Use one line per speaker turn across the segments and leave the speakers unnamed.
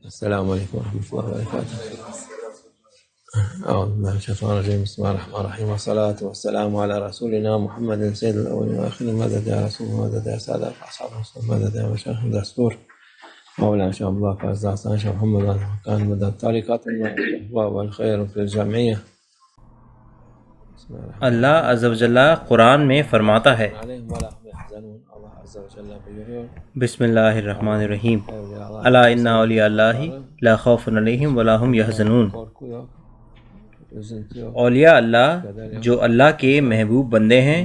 السلام عليكم ورحمة الله وبركاته. أعوذ بالله من الشيطان الرجيم. بسم الله الرحمن الرحيم، والصلاة والسلام على رسولنا محمد سيد الأولين والآخرين. مدد يا رسول الله، مدد يا سادة أصحاب الرسول، مدد يا مشايخ الدستور، مولانا شيخ الله فاز حسن شيخ محمد كان مدد طريقات الأحباب والخير في الجمعية.
اللہ عز و جل قرآن میں فرماتا ہے،
عليهم ولا هم يحزنون. الله عز وجل بيقول
بسم اللہ الرحمن الرحیم، الا ان اولیاء اللہ لا خوف علیہم ولا هم یحزنون۔ اولیاء اللہ جو اللہ کے محبوب بندے ہیں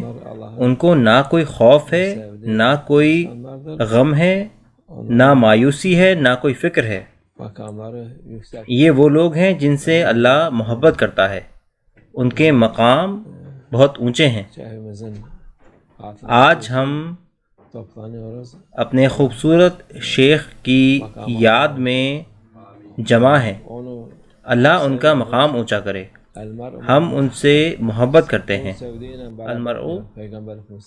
ان کو نہ کوئی خوف ہے، نہ کوئی غم ہے، نہ مایوسی ہے، نہ کوئی فکر ہے۔ یہ وہ لوگ ہیں جن سے اللہ محبت کرتا ہے، ان کے مقام بہت اونچے ہیں۔ آج ہم اپنے خوبصورت شیخ کی یاد میں جمع ہیں، اللہ ان کا مقام اونچا کرے، ہم ان سے محبت کرتے ہیں۔ المرء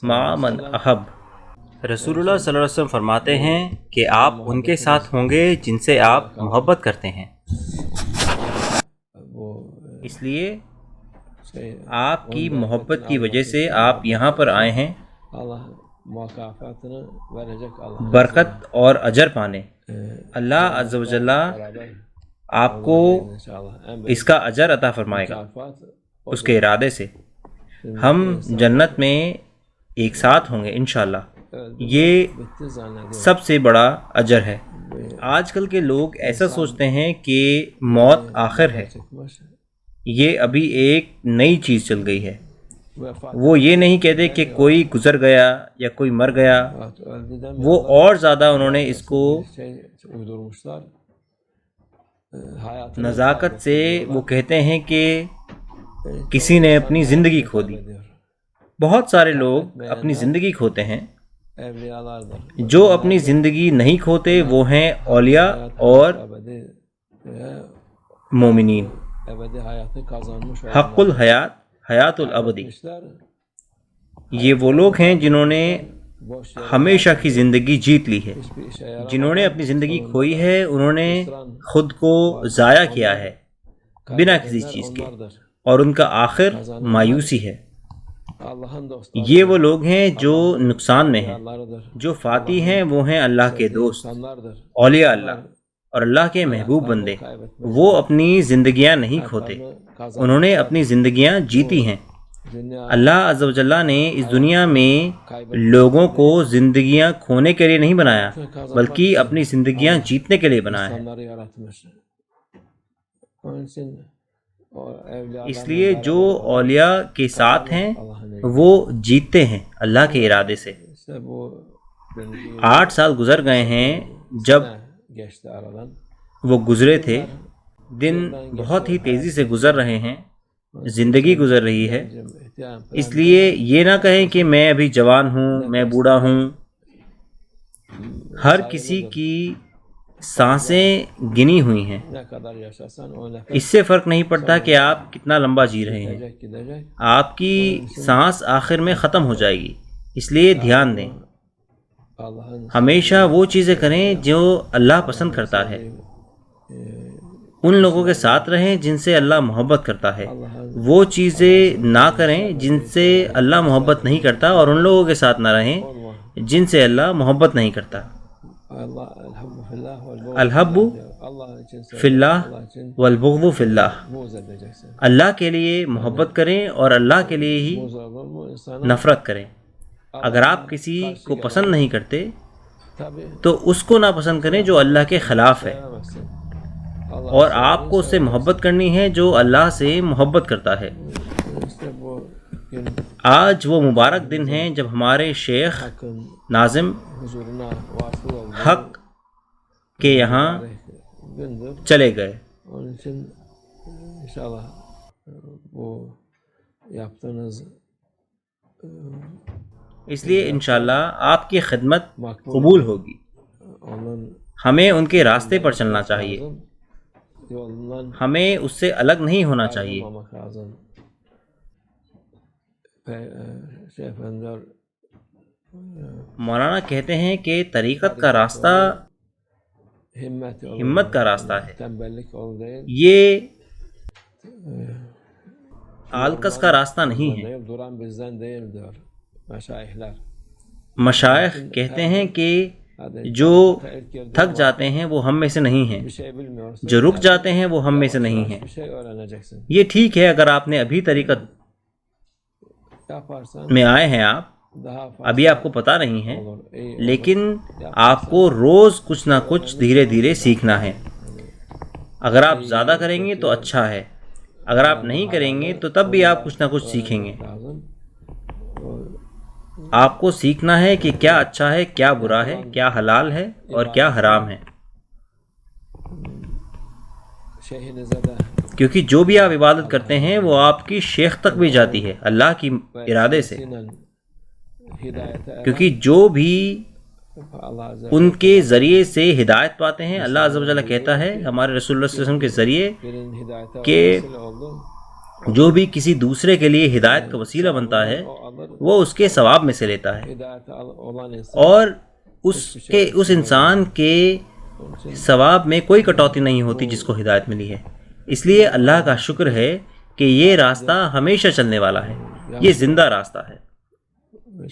مع من احب۔ رسول اللہ صلی اللہ علیہ وسلم فرماتے ہیں کہ آپ ان کے ساتھ ہوں گے جن سے آپ محبت کرتے ہیں۔ اس لیے آپ کی محبت کی وجہ سے آپ یہاں پر آئے ہیں برکت اور اجر پانے۔ اللہ عز و جل آپ کو اس کا اجر عطا فرمائے گا اس کے ارادے سے۔ ہم جنت میں ایک ساتھ ہوں گے انشاءاللہ، یہ سب سے بڑا اجر ہے۔ آج کل کے لوگ ایسا سوچتے ہیں کہ موت آخر ہے، یہ ابھی ایک نئی چیز چل گئی ہے۔ وہ یہ نہیں کہتے کہ کوئی گزر گیا یا کوئی مر گیا، وہ اور زیادہ انہوں نے اس کو نزاکت سے وہ کہتے ہیں کہ کسی نے اپنی زندگی کھو دی۔ بہت سارے لوگ اپنی زندگی کھوتے ہیں، جو اپنی زندگی نہیں کھوتے وہ ہیں اولیاء اور مومنین۔ حق الحیات حیات الابدی، یہ وہ لوگ ہیں جنہوں نے ہمیشہ کی زندگی جیت لی ہے۔ جنہوں نے اپنی زندگی کھوئی ہے انہوں نے خود کو ضائع کیا ہے بنا کسی چیز کے، اور ان کا آخر مایوسی ہے۔ یہ وہ لوگ ہیں جو نقصان میں ہیں۔ جو فاتح ہیں وہ ہیں اللہ کے دوست، اولیاء اللہ اور اللہ کے محبوب بندے۔ وہ اپنی زندگیاں نہیں کھوتے، انہوں نے اپنی زندگیاں جیتی ہیں۔ اللہ عز و جل نے اس دنیا میں لوگوں کو زندگیاں کھونے کے لیے نہیں بنایا بلکہ اپنی زندگیاں جیتنے کے لیے بنایا ہے۔ اس لیے جو اولیاء کے ساتھ ہیں وہ جیتتے ہیں اللہ کے ارادے سے۔ 8 سال گزر گئے ہیں جب وہ گزرے تھے، دن بہت ہی تیزی سے گزر رہے ہیں، زندگی گزر رہی ہے۔ اس لیے یہ نہ کہیں کہ میں ابھی جوان ہوں، میں بوڑھا ہوں۔ ہر کسی کی سانسیں گنی ہوئی ہیں، اس سے فرق نہیں پڑتا کہ آپ کتنا لمبا جی رہے ہیں، آپ کی سانس آخر میں ختم ہو جائے گی۔ اس لیے دھیان دیں، ہمیشہ وہ چیزیں کریں جو اللہ پسند کرتا ہے، ان لوگوں کے ساتھ رہیں جن سے اللہ محبت کرتا ہے، وہ چیزیں نہ کریں جن سے اللہ محبت نہیں کرتا، اور ان لوگوں کے ساتھ نہ رہیں جن سے اللہ محبت نہیں کرتا۔ الحب فی اللہ والبغض فی اللہ، اللہ کے لیے محبت کریں اور اللہ کے لیے ہی نفرت کریں۔ اگر آپ کسی کو پسند نہیں کرتے تو اس کو نہ پسند کریں جو اللہ کے خلاف ہے، اور آپ کو اس سے محبت کرنی ہے جو اللہ سے محبت کرتا ہے۔ آج وہ مبارک دن ہیں جب ہمارے شیخ ناظم حق کے یہاں چلے گئے۔ اس لیے انشاءاللہ آپ کی خدمت قبول ہوگی۔ ہمیں ان کے راستے پر چلنا چاہیے، ہمیں اس سے الگ نہیں ہونا چاہیے۔ مولانا کہتے ہیں کہ طریقت کا راستہ ہمت کا راستہ ہے، یہ آلکس کا راستہ نہیں ہے۔ مشائخ کہتے ہیں کہ جو تھک جاتے ہیں وہ ہم میں سے نہیں ہیں، جو رک جاتے ہیں وہ ہم میں سے نہیں ہیں۔ یہ ٹھیک ہے، اگر آپ نے ابھی طریقت میں آئے ہیں، آپ ابھی آپ کو پتہ نہیں ہے، لیکن آپ کو روز کچھ نہ کچھ دھیرے دھیرے سیکھنا ہے۔ اگر آپ زیادہ کریں گے تو اچھا ہے، اگر آپ نہیں کریں گے تو تب بھی آپ کچھ نہ کچھ سیکھیں گے۔ آپ کو سیکھنا ہے کہ کیا اچھا ہے، کیا برا ہے، کیا حلال ہے اور کیا حرام ہے، کیونکہ جو بھی آپ عبادت کرتے ہیں وہ آپ کی شیخ تک بھی جاتی ہے اللہ کی ارادے سے، کیونکہ جو بھی ان کے ذریعے سے ہدایت پاتے ہیں، اللہ عز و جل کہتا ہے ہمارے رسول اللہ صلی اللہ علیہ وسلم کے ذریعے کہ جو بھی کسی دوسرے کے لیے ہدایت کا وسیلہ بنتا ہے وہ اس کے ثواب میں سے لیتا ہے، اور اس انسان کے ثواب میں کوئی کٹوتی نہیں ہوتی جس کو ہدایت ملی ہے۔ اس لیے اللہ کا شکر ہے کہ یہ راستہ ہمیشہ چلنے والا ہے، یہ زندہ راستہ ہے۔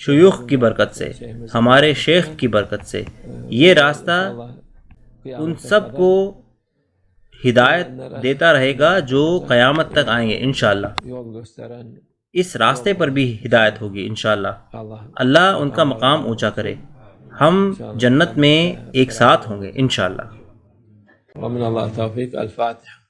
شیوخ کی برکت سے، ہمارے شیخ کی برکت سے یہ راستہ ان سب کو ہدایت دیتا رہے گا جو قیامت تک آئیں گے انشاءاللہ۔ اس راستے پر بھی ہدایت ہوگی انشاءاللہ۔ اللہ ان کا مقام اونچا کرے، ہم جنت میں ایک ساتھ ہوں گے انشاءاللہ۔
ومن اللہ توفیق۔ الفاتحہ۔